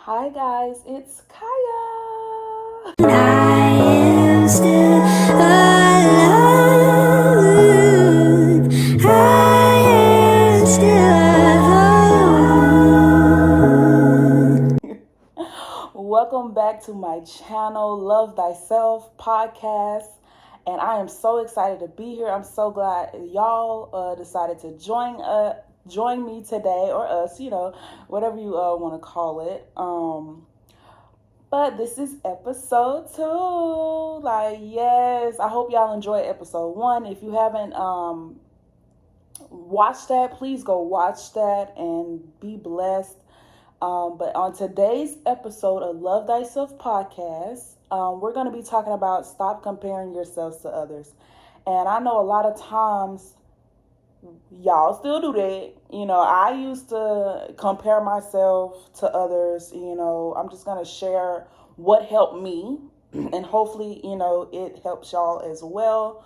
Hi guys, it's Chaya. I am still alone. I am still alone. Welcome back to my channel, Love Thyself Podcast. And I am so excited to be here. I'm so glad y'all decided to join me today, or us, whatever you want to call it. But this is episode 2. Yes, I hope y'all enjoyed episode 1. If you haven't watched that, please go watch that and be blessed. But on today's episode of Love Thyself Podcast, we're going to be talking about stop comparing yourselves to others. And I know a lot of times y'all still do that. I used to compare myself to others. I'm just going to share what helped me, and hopefully, it helps y'all as well.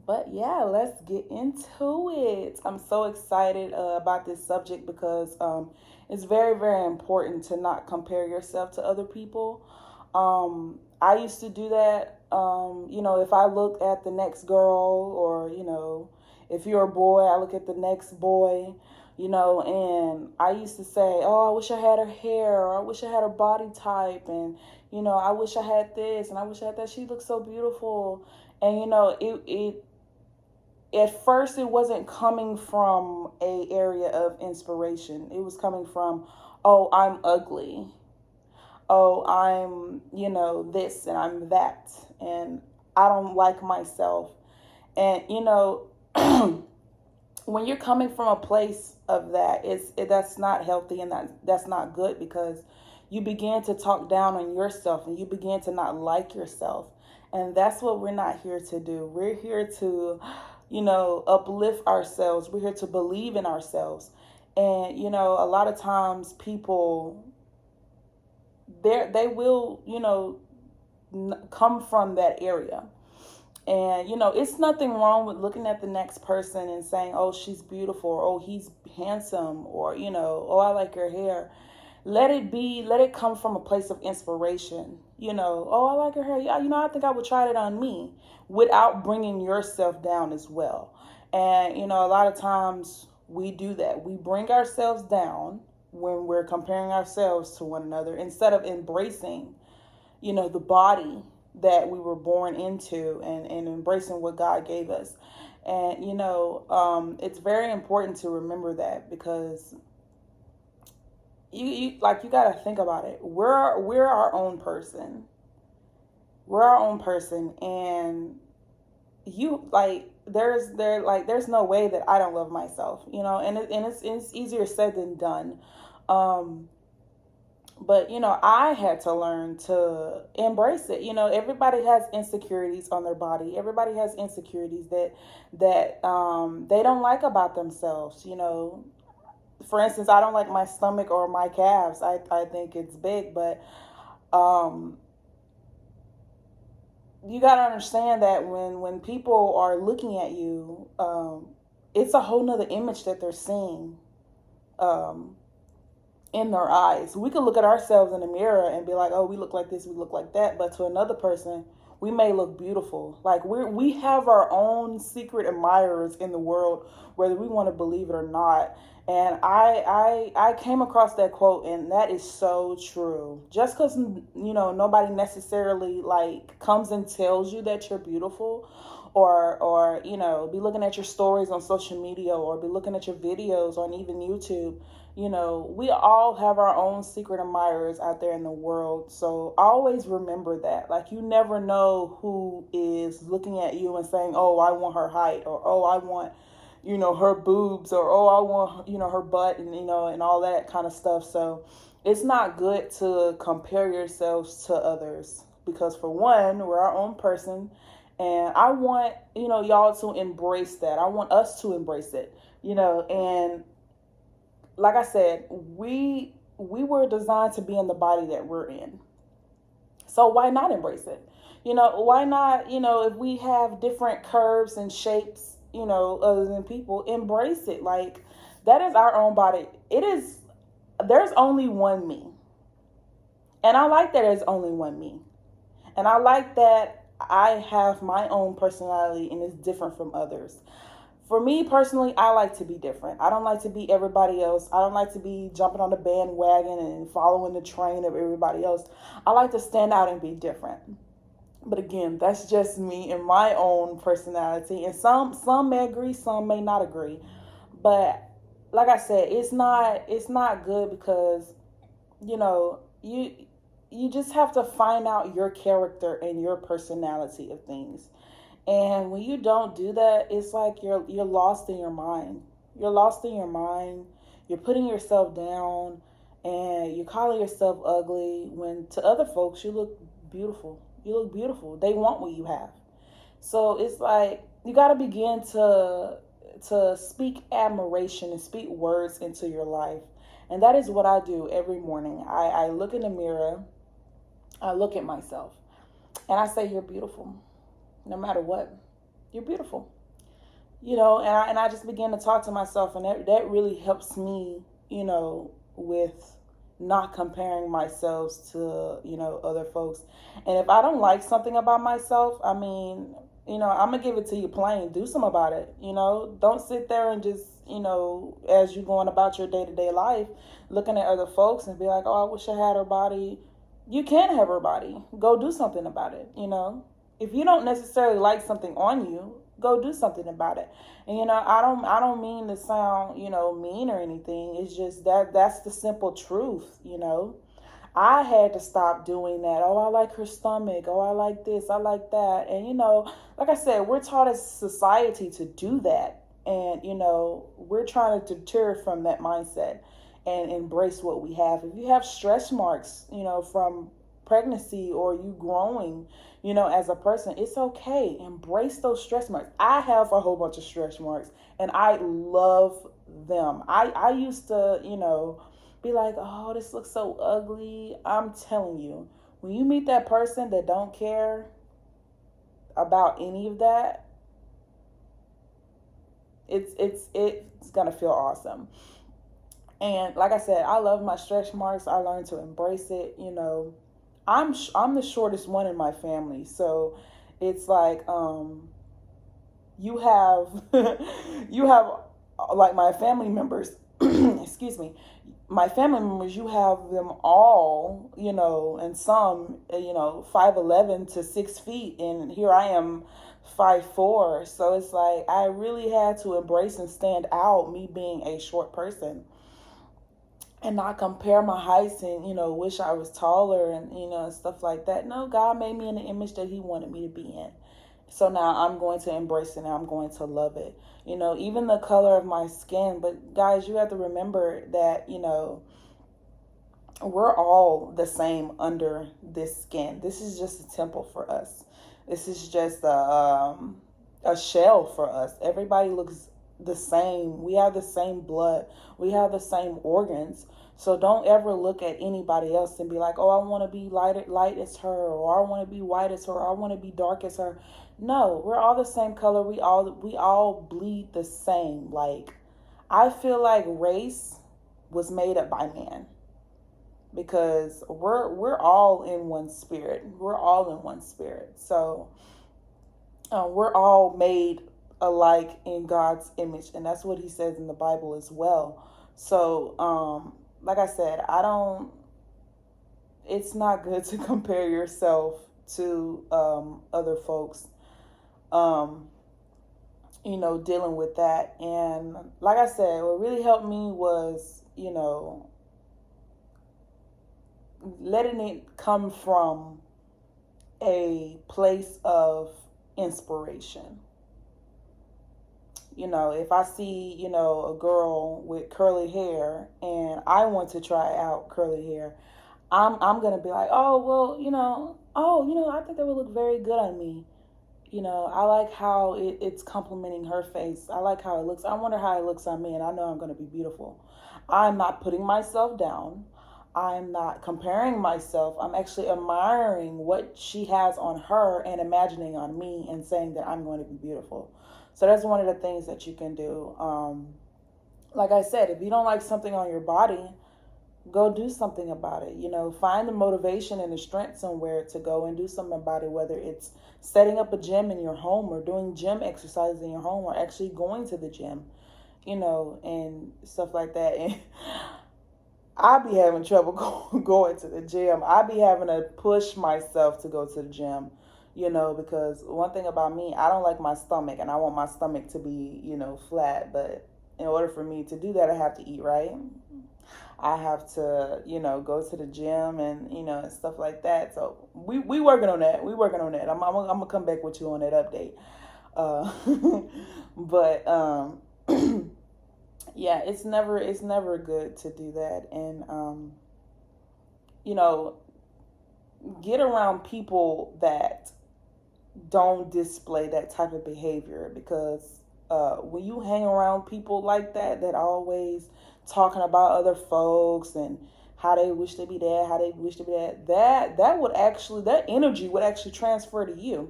But yeah, let's get into it. I'm so excited about this subject because it's very, very important to not compare yourself to other people. I used to do that. If I look at the next girl, or, if you're a boy, I look at the next boy, and I used to say, oh, I wish I had her hair, or I wish I had her body type, and, I wish I had this, and I wish I had that. She looks so beautiful. And, it at first it wasn't coming from a area of inspiration. It was coming from, oh, I'm ugly. Oh, I'm, this and I'm that. And I don't like myself. And, when you're coming from a place of that, that's not healthy, and that's not good, because you begin to talk down on yourself and you begin to not like yourself. And that's what we're not here to do. We're here to, uplift ourselves. We're here to believe in ourselves. And, a lot of times people, they will, come from that area. And, it's nothing wrong with looking at the next person and saying, oh, she's beautiful, or oh, he's handsome, or, oh, I like your hair. Let it come from a place of inspiration. Oh, I like her hair. Yeah, I think I would try it on me, without bringing yourself down as well. And, a lot of times we do that. We bring ourselves down when we're comparing ourselves to one another, instead of embracing, the body that we were born into, and embracing what God gave us. And, it's very important to remember that, because you got to think about it. We're our own person. We're our own person. And there's no way that I don't love myself, and it's easier said than done. But, I had to learn to embrace it. Everybody has insecurities on their body. Everybody has insecurities that they don't like about themselves. For instance, I don't like my stomach or my calves. I think it's big, but you got to understand that when people are looking at you, it's a whole nother image that they're seeing in their eyes. We could look at ourselves in the mirror and be like, oh, we look like this, we look like that. But to another person, we may look beautiful. Like we have our own secret admirers in the world, whether we want to believe it or not. And I came across that quote, and that is so true. Just because, nobody necessarily comes and tells you that you're beautiful, or be looking at your stories on social media, or be looking at your videos on even YouTube. We all have our own secret admirers out there in the world. So always remember that. You never know who is looking at you and saying, oh, I want her height, or oh, I want, her boobs, or oh, I want, her butt, and, and all that kind of stuff. So it's not good to compare yourselves to others, because for one, we're our own person. And I want, y'all to embrace that. I want us to embrace it, and like I said, we were designed to be in the body that we're in. So why not embrace it? Why not, if we have different curves and shapes, other than people, embrace it. That is our own body. It is there's only one me. And I like that there's only one me. And I like that I have my own personality and it's different from others. For me personally, I like to be different. I don't like to be everybody else. I don't like to be jumping on the bandwagon and following the train of everybody else. I like to stand out and be different. But again, that's just me and my own personality. And some may agree, some may not agree. But like I said, it's not good because, you know, you just have to find out your character and your personality of things. And when you don't do that, it's like you're lost in your mind. You're lost in your mind. You're putting yourself down and you're calling yourself ugly when to other folks you look beautiful. You look beautiful. They want what you have. So it's like you got to begin to speak admiration and speak words into your life. And that is what I do every morning. I look in the mirror. I look at myself and I say, you're beautiful. No matter what, you're beautiful. You know, and I just begin to talk to myself, and that really helps me, you know, with not comparing myself to, you know, other folks. And if I don't like something about myself, I mean, you know, I'm going to give it to you plain. Do something about it, you know. Don't sit there and just, you know, as you're going about your day-to-day life, looking at other folks and be like, oh, I wish I had her body. You can have her body. Go do something about it, you know. If you don't necessarily like something on you, go do something about it. And, you know, I don't mean to sound, you know, mean or anything. It's just that's the simple truth, you know. I had to stop doing that. Oh, I like her stomach. Oh, I like this. I like that. And, you know, like I said, we're taught as society to do that. And, you know, we're trying to deter from that mindset and embrace what we have. If you have stretch marks, you know, from pregnancy or you growing, you know, as a person, it's okay. Embrace those stretch marks. I have a whole bunch of stretch marks and I love them. I used to, you know, be like, oh, this looks so ugly. I'm telling you, when you meet that person that don't care about any of that, it's gonna feel awesome. And like I said, I love my stretch marks. I learned to embrace it. You know, I'm the shortest one in my family, so it's like you have you have like my family members. Excuse me, my family members. You have them all, you know, and some, you know, 5'11" to 6 feet, and here I am, 5'4". So it's like I really had to embrace and stand out, me being a short person. And not compare my heights and, you know, wish I was taller and, you know, stuff like that. No, God made me in the image that he wanted me to be in. So now I'm going to embrace it and I'm going to love it. You know, even the color of my skin. But guys, you have to remember that, you know, we're all the same under this skin. This is just a temple for us. This is just a shell for us. Everybody looks the same. We have the same blood. We have the same organs. So don't ever look at anybody else and be like, oh, I want to be light as her, or I want to be white as her, or I want to be dark as her. No, we're all the same color. We all bleed the same. Like, I feel like race was made up by man, because we're all in one spirit. We're all in one spirit. So we're all made alike in God's image, and that's what he says in the Bible as well. So like I said, it's not good to compare yourself to other folks, you know, dealing with that. And like I said, what really helped me was, you know, letting it come from a place of inspiration. You know, if I see, you know, a girl with curly hair and I want to try out curly hair, I'm going to be like, oh, well, I think that would look very good on me. You know, I like how it's complimenting her face. I like how it looks. I wonder how it looks on me, and I know I'm going to be beautiful. I'm not putting myself down. I'm not comparing myself. I'm actually admiring what she has on her and imagining on me and saying that I'm going to be beautiful. So that's one of the things that you can do. Like I said, if you don't like something on your body, go do something about it. Find the motivation and the strength somewhere to go and do something about it, whether it's setting up a gym in your home or doing gym exercises in your home or actually going to the gym, and stuff like that. And I be having trouble going to the gym. I be having to push myself to go to the gym, because one thing about me, I don't like my stomach, and I want my stomach to be, flat. But in order for me to do that, I have to eat right. I have to, go to the gym and, and stuff like that. So we working on that. We working on that. I'm gonna come back with you on that update. But yeah, it's never good to do that. And get around people that don't display that type of behavior, because when you hang around people like that always talking about other folks and how they wish to be that, how they wish to be that energy would actually transfer to you,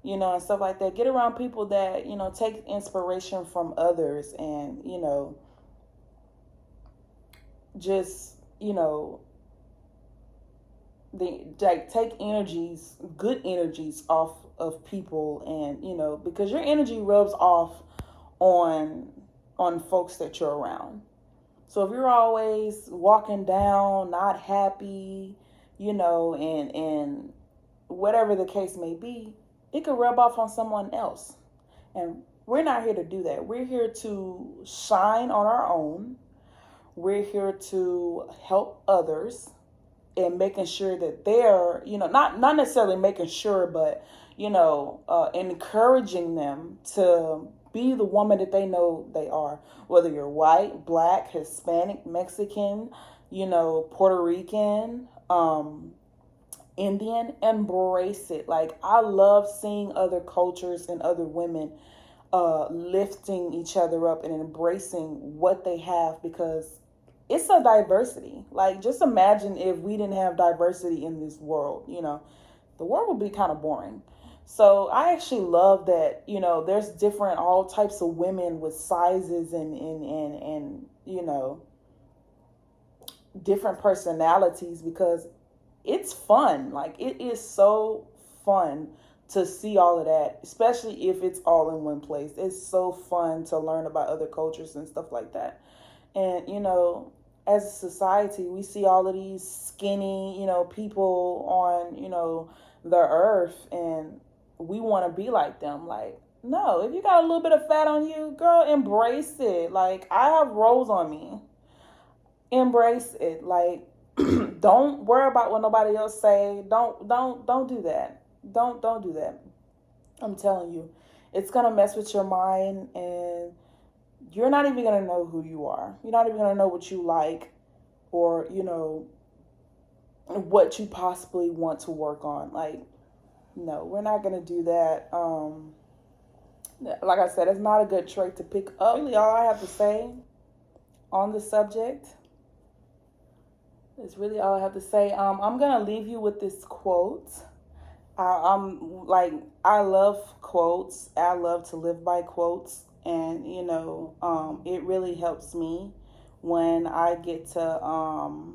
and stuff like that. Get around people that, take inspiration from others and, just, take good energies off of people, and, because your energy rubs off on folks that you're around. So if you're always walking down, not happy, and whatever the case may be, it could rub off on someone else. And we're not here to do that. We're here to shine on our own. We're here to help others and making sure that they're, not necessarily making sure, but, encouraging them to be the woman that they know they are. Whether you're white, black, Hispanic, Mexican, Puerto Rican, Indian, embrace it. Like, I love seeing other cultures and other women lifting each other up and embracing what they have, because it's a diversity. Like, just imagine if we didn't have diversity in this world, the world would be kind of boring. So I actually love that, there's all types of women with sizes and different personalities, because it's fun. Like, it is so fun to see all of that, especially if it's all in one place. It's so fun to learn about other cultures and stuff like that. And, as a society, we see all of these skinny, people on, the earth, and we want to be like them. Like, no, if you got a little bit of fat on you, girl, embrace it. Like, I have rolls on me. Embrace it. Like, don't worry about what nobody else say. Don't do that. Don't do that. I'm telling you, it's gonna mess with your mind, and you're not even gonna know who you are. You're not even gonna know what you like, or what you possibly want to work on. Like, no, we're not gonna do that. Like I said, it's not a good trait to pick up. Really, all I have to say on the subject is really all I have to say. I'm gonna leave you with this quote. I love quotes. I love to live by quotes, and it really helps me when I get to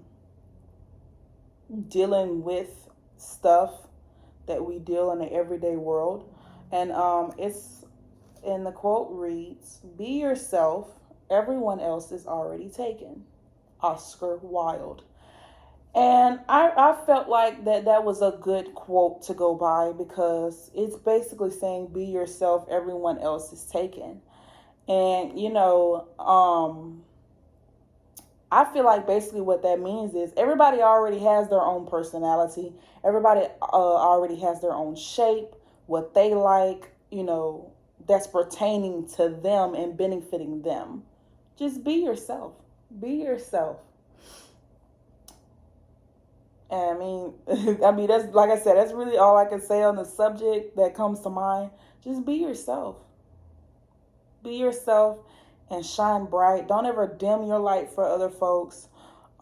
dealing with stuff that we deal in the everyday world. And the quote reads, "Be yourself. Everyone else is already taken." Oscar Wilde. And I felt like that was a good quote to go by, because it's basically saying, be yourself, everyone else is taken. And, I feel like basically what that means is everybody already has their own personality. Everybody already has their own shape, what they like, that's pertaining to them and benefiting them. Just be yourself. Be yourself. And that's, like I said, that's really all I can say on the subject that comes to mind. Just be yourself. Be yourself and shine bright. Don't ever dim your light for other folks.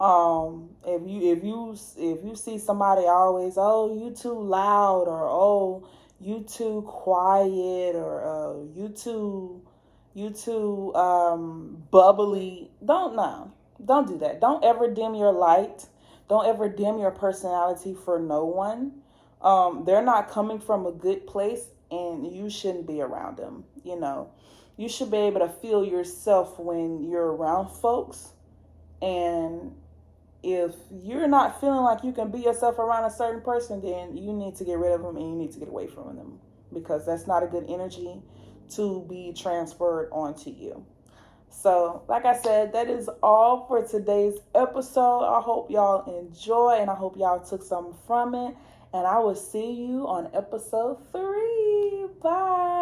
If you see somebody always, oh, you too loud, or oh, you too quiet, or you too bubbly, don't know. Don't do that. Don't ever dim your light. Don't ever dim your personality for no one. They're not coming from a good place, and you shouldn't be around them. You know, you should be able to feel yourself when you're around folks. And if you're not feeling like you can be yourself around a certain person, then you need to get rid of them and you need to get away from them, because that's not a good energy to be transferred onto you. So, like I said, that is all for today's episode. I hope y'all enjoy and I hope y'all took something from it. And I will see you on episode 3. Bye.